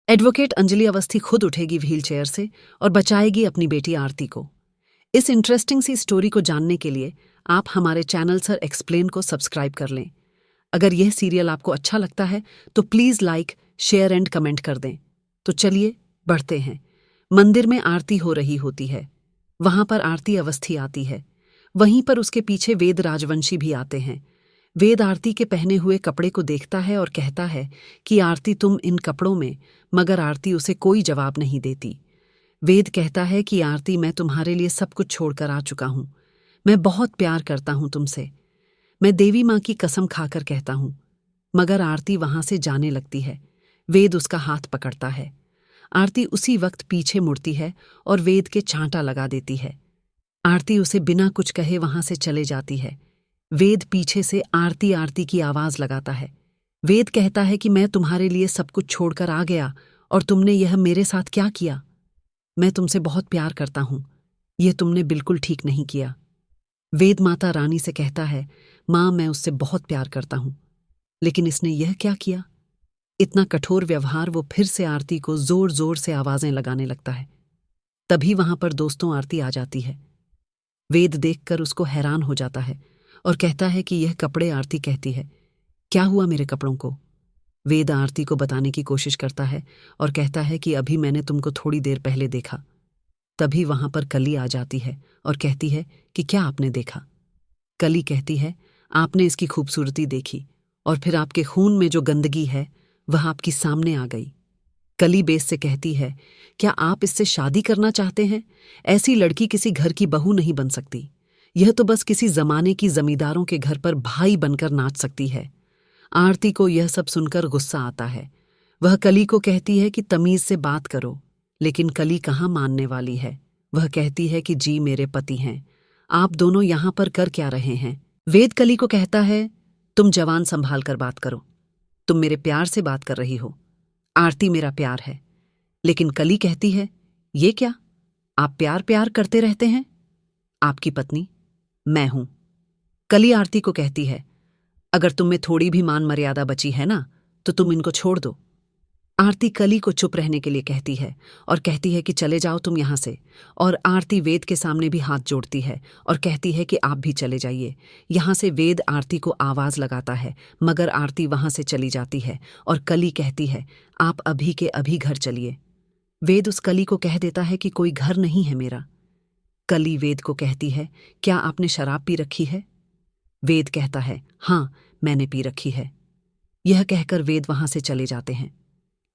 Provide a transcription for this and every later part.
Advocate Anjali Awasthi खुद उठेगी wheelchair से और बचाएगी अपनी बेटी आरती को। इस इंटरेस्टिंग सी स्टोरी को जानने के लिए आप हमारे चैनल सर एक्सप्लेन को सब्सक्राइब कर लें। अगर यह सीरियल आपको अच्छा लगता है तो please like, share and comment कर दें। तो चलिए बढ़ते हैं। मंदिर में आरती हो रही होती है। वहां पर आरती अवस्थी आती है। वहीं पर उसके पीछे वेद राजवंशी भी आते हैं। वेद आरती के पहने हुए कपड़े को देखता है और कहता है कि आरती तुम इन कपड़ों में, मगर आरती उसे कोई जवाब नहीं देती। वेद कहता है कि आरती मैं तुम्हारे लिए सब कुछ छोड़कर आ चुका हूं। मैं बहुत प्यार करता हूं तुमसे। मैं देवी माँ की कसम खाकर कहता हूं। मगर आरती वहां से जाने लगती है। वेद उसका हाथ पकड़ता है। आरती उसी वक्त पीछे मुड़ती है और वेद के चांटा लगा देती है। आरती उसे बिना कुछ कहे वहां से चले जाती है। वेद पीछे से आरती आरती की आवाज लगाता है। वेद कहता है कि मैं तुम्हारे लिए सब कुछ छोड़कर आ गया और तुमने यह मेरे साथ क्या किया। मैं तुमसे बहुत प्यार करता हूं। यह तुमने बिल्कुल ठीक नहीं किया। वेद माता रानी से कहता है, मां मैं उससे बहुत प्यार करता हूं, लेकिन इसने यह क्या किया। इतना कठोर व्यवहार। वो फिर से आरती को जोर जोर से आवाजें लगाने लगता है। तभी वहां पर दोस्तों आरती आ जाती है। वेद देखकर उसको हैरान हो जाता है और कहता है कि यह कपड़े। आरती कहती है, क्या हुआ मेरे कपड़ों को। वेद आरती को बताने की कोशिश करता है और कहता है कि अभी मैंने तुमको थोड़ी देर पहले देखा। तभी वहां पर कली आ जाती है और कहती है कि क्या आपने देखा। कली कहती है, आपने इसकी खूबसूरती देखी और फिर आपके खून में जो गंदगी है वह आपकी सामने आ गई। कली बेस से कहती है, क्या आप इससे शादी करना चाहते हैं। ऐसी लड़की किसी घर की बहू नहीं बन सकती। यह तो बस किसी जमाने की जमींदारों के घर पर भाई बनकर नाच सकती है। आरती को यह सब सुनकर गुस्सा आता है। वह कली को कहती है कि तमीज से बात करो, लेकिन कली कहाँ मानने वाली है। वह कहती है कि जी मेरे पति हैं, आप दोनों यहां पर कर क्या रहे हैं। वेद कली को कहता है, तुम जवान संभाल कर बात करो। तुम मेरे प्यार से बात कर रही हो। आरती मेरा प्यार है। लेकिन कली कहती है, ये क्या, आप प्यार प्यार करते रहते हैं। आपकी पत्नी मैं हूं। कली आरती को कहती है, अगर तुम में थोड़ी भी मान मर्यादा बची है ना तो तुम इनको छोड़ दो। आरती कली को चुप रहने के लिए कहती है और कहती है कि चले जाओ तुम यहां से। और आरती वेद के सामने भी हाथ जोड़ती है और कहती है कि आप भी चले जाइए यहां से। वेद आरती को आवाज लगाता है, मगर आरती वहां से चली जाती है और कली कहती है, आप अभी के अभी घर चलिए। वेद उस कली को कह देता है कि कोई घर नहीं है मेरा। कली वेद को कहती है, क्या आपने शराब पी रखी है। वेद कहता है, हाँ मैंने पी रखी है। यह कहकर वेद वहां से चले जाते हैं।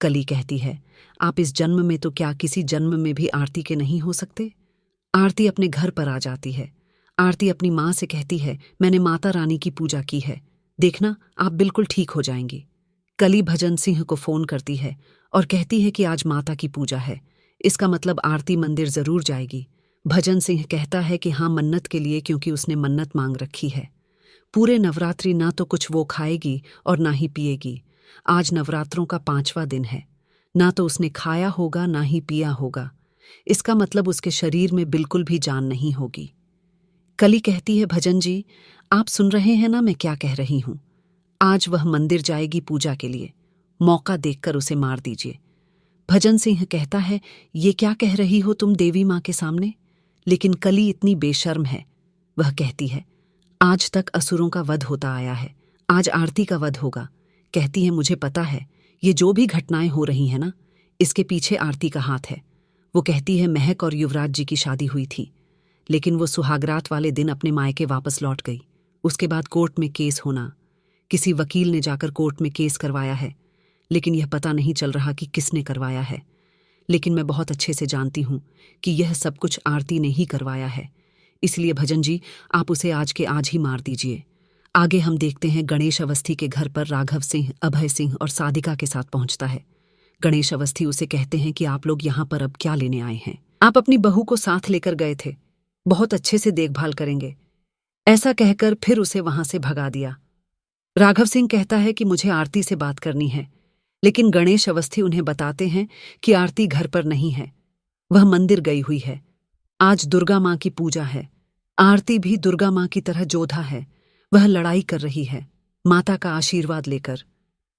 कली कहती है, आप इस जन्म में तो क्या किसी जन्म में भी आरती के नहीं हो सकते। आरती अपने घर पर आ जाती है। आरती अपनी माँ से कहती है, मैंने माता रानी की पूजा की है, देखना आप बिल्कुल ठीक हो जाएंगी। कली भजन सिंह को फोन करती है और कहती है कि आज माता की पूजा है, इसका मतलब आरती मंदिर जरूर जाएगी। भजन सिंह कहता है कि हाँ मन्नत के लिए, क्योंकि उसने मन्नत मांग रखी है। पूरे नवरात्रि ना तो कुछ वो खाएगी और ना ही पिएगी। आज नवरात्रों का 5वां दिन है। ना तो उसने खाया होगा ना ही पिया होगा। इसका मतलब उसके शरीर में बिल्कुल भी जान नहीं होगी। कली कहती है, भजन जी आप सुन रहे हैं ना मैं क्या कह रही हूं। आज वह मंदिर जाएगी पूजा के लिए, मौका देखकर उसे मार दीजिए। भजन सिंह कहता है, ये क्या कह रही हो तुम देवी माँ के सामने। लेकिन कली इतनी बेशर्म है। वह कहती है, आज तक असुरों का वध होता आया है, आज आरती का वध होगा। कहती है, मुझे पता है ये जो भी घटनाएं हो रही हैं ना, इसके पीछे आरती का हाथ है। वो कहती है, महक और युवराज जी की शादी हुई थी, लेकिन वो सुहागरात वाले दिन अपने मायके वापस लौट गई। उसके बाद कोर्ट में केस होना, किसी वकील ने जाकर कोर्ट में केस करवाया है, लेकिन यह पता नहीं चल रहा कि किसने करवाया है। लेकिन मैं बहुत अच्छे से जानती हूं कि यह सब कुछ आरती ने ही करवाया है। इसलिए भजन जी आप उसे आज के आज ही मार दीजिए। आगे हम देखते हैं गणेश अवस्थी के घर पर राघव सिंह, अभय सिंह और साधिका के साथ पहुंचता है। गणेश अवस्थी उसे कहते हैं कि आप लोग यहाँ पर अब क्या लेने आए हैं। आप अपनी बहू को साथ लेकर गए थे, बहुत अच्छे से देखभाल करेंगे। ऐसा कहकर फिर उसे वहां से भगा दिया। राघव सिंह कहता है कि मुझे आरती से बात करनी है, लेकिन गणेश अवस्थी उन्हें बताते हैं कि आरती घर पर नहीं है, वह मंदिर गई हुई है। आज दुर्गा माँ की पूजा है। आरती भी दुर्गा माँ की तरह जोधा है, वह लड़ाई कर रही है माता का आशीर्वाद लेकर।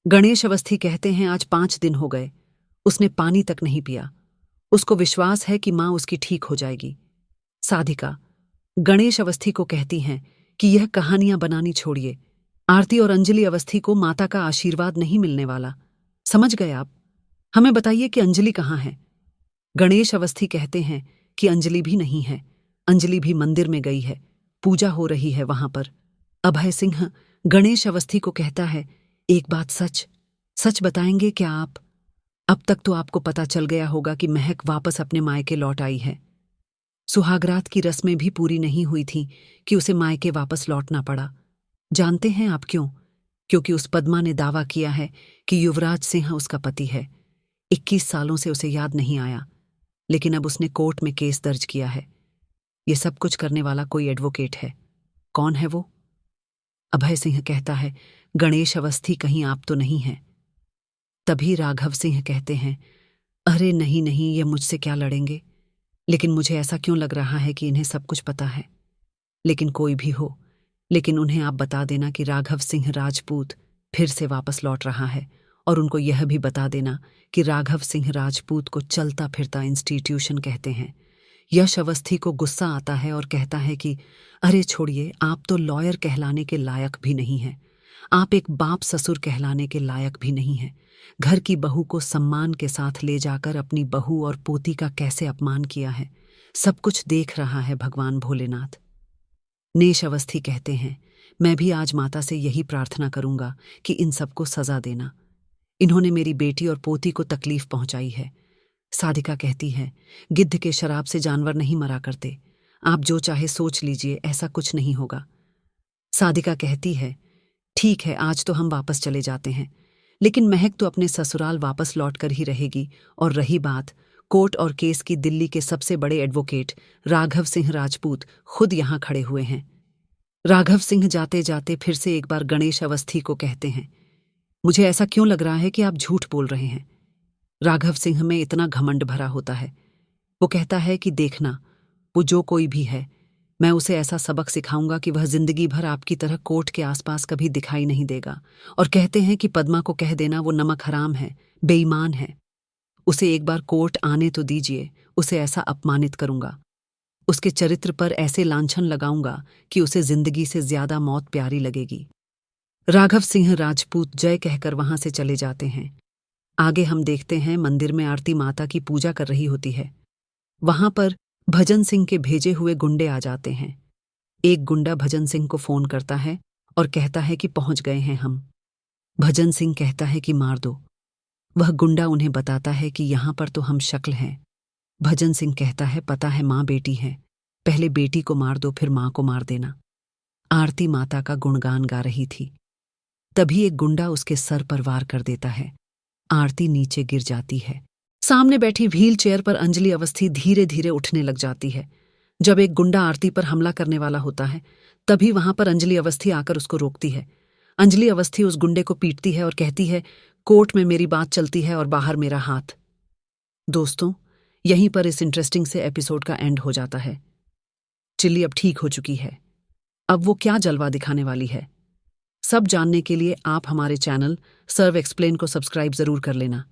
गणेश अवस्थी कहते हैं, आज 5 दिन हो गए उसने पानी तक नहीं पिया। उसको विश्वास है कि माँ उसकी ठीक हो जाएगी। साधिका गणेश अवस्थी को कहती हैं कि यह कहानियां बनानी छोड़िए। आरती और अंजलि अवस्थी को माता का आशीर्वाद नहीं मिलने वाला। समझ गए आप? हमें बताइए कि अंजलि कहाँ है? गणेश अवस्थी कहते हैं कि अंजलि भी नहीं है। अंजलि भी मंदिर में गई है, पूजा हो रही है वहां पर। अभय सिंह गणेश अवस्थी को कहता है, एक बात सच सच बताएंगे क्या आप? अब तक तो आपको पता चल गया होगा कि महक वापस अपने मायके लौट आई है। सुहागरात की रस्में भी पूरी नहीं हुई थीं कि उसे मायके वापस लौटना पड़ा। जानते हैं आप क्यों? क्योंकि उस पद्मा ने दावा किया है कि युवराज सिंह उसका पति है। 21 सालों से उसे याद नहीं आया, लेकिन अब उसने कोर्ट में केस दर्ज किया है। ये सब कुछ करने वाला कोई एडवोकेट है। कौन है वो? अभय सिंह कहता है, गणेश अवस्थी कहीं आप तो नहीं हैं? तभी राघव सिंह कहते हैं, अरे नहीं नहीं, ये मुझसे क्या लड़ेंगे। लेकिन मुझे ऐसा क्यों लग रहा है कि इन्हें सब कुछ पता है। लेकिन कोई भी हो, लेकिन उन्हें आप बता देना कि राघव सिंह राजपूत फिर से वापस लौट रहा है, और उनको यह भी बता देना कि राघव सिंह राजपूत को चलता फिरता इंस्टीट्यूशन कहते हैं। यश अवस्थी को गुस्सा आता है और कहता है कि अरे छोड़िए, आप तो लॉयर कहलाने के लायक भी नहीं हैं। आप एक बाप ससुर कहलाने के लायक भी नहीं हैं। घर की बहू को सम्मान के साथ ले जाकर अपनी बहू और पोती का कैसे अपमान किया है, सब कुछ देख रहा है भगवान भोलेनाथ। नेश अवस्थी कहते हैं, मैं भी आज माता से यही प्रार्थना करूंगा कि इन सबको सजा देना। इन्होंने मेरी बेटी और पोती को तकलीफ पहुंचाई है। साधिका कहती है, गिद्ध के शराब से जानवर नहीं मरा करते। आप जो चाहे सोच लीजिए, ऐसा कुछ नहीं होगा। साधिका कहती है, ठीक है, आज तो हम वापस चले जाते हैं, लेकिन महक तो अपने ससुराल वापस लौट कर ही रहेगी। और रही बात कोर्ट और केस की, दिल्ली के सबसे बड़े एडवोकेट राघव सिंह राजपूत खुद यहां खड़े हुए हैं। राघव सिंह जाते जाते फिर से एक बार गणेश अवस्थी को कहते हैं, मुझे ऐसा क्यों लग रहा है कि आप झूठ बोल रहे हैं। राघव सिंह में इतना घमंड भरा होता है। वो कहता है कि देखना, वो जो कोई भी है, मैं उसे ऐसा सबक सिखाऊंगा कि वह जिंदगी भर आपकी तरह कोर्ट के आसपास कभी दिखाई नहीं देगा। और कहते हैं कि पद्मा को कह देना वो नमक हराम है, बेईमान है। उसे एक बार कोर्ट आने तो दीजिए, उसे ऐसा अपमानित करूंगा, उसके चरित्र पर ऐसे लांछन लगाऊंगा कि उसे जिंदगी से ज्यादा मौत प्यारी लगेगी। राघव सिंह राजपूत जय कहकर वहां से चले जाते हैं। आगे हम देखते हैं, मंदिर में आरती माता की पूजा कर रही होती है। वहां पर भजन सिंह के भेजे हुए गुंडे आ जाते हैं। एक गुंडा भजन सिंह को फोन करता है और कहता है कि पहुंच गए हैं हम। भजन सिंह कहता है कि मार दो। वह गुंडा उन्हें बताता है कि यहां पर तो हम शक्ल हैं। भजन सिंह कहता है, पता है मां बेटी है, पहले बेटी को मार दो, फिर मां को मार देना। आरती माता का गुणगान गा रही थी। तभी एक गुंडा उसके सर पर वार कर देता है। आरती नीचे गिर जाती है। सामने बैठी व्हील चेयर पर अंजलि अवस्थी धीरे धीरे उठने लग जाती है। जब एक गुंडा आरती पर हमला करने वाला होता है, तभी वहां पर अंजलि अवस्थी आकर उसको रोकती है। अंजलि अवस्थी उस गुंडे को पीटती है और कहती है, कोर्ट में मेरी बात चलती है और बाहर मेरा हाथ। दोस्तों, यहीं पर इस इंटरेस्टिंग से एपिसोड का एंड हो जाता है। चिल्ली अब ठीक हो चुकी है। अब वो क्या जलवा दिखाने वाली है, सब जानने के लिए आप हमारे चैनल सर्व एक्सप्लेन को सब्सक्राइब जरूर कर लेना।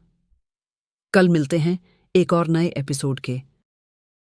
कल मिलते हैं एक और नए एपिसोड के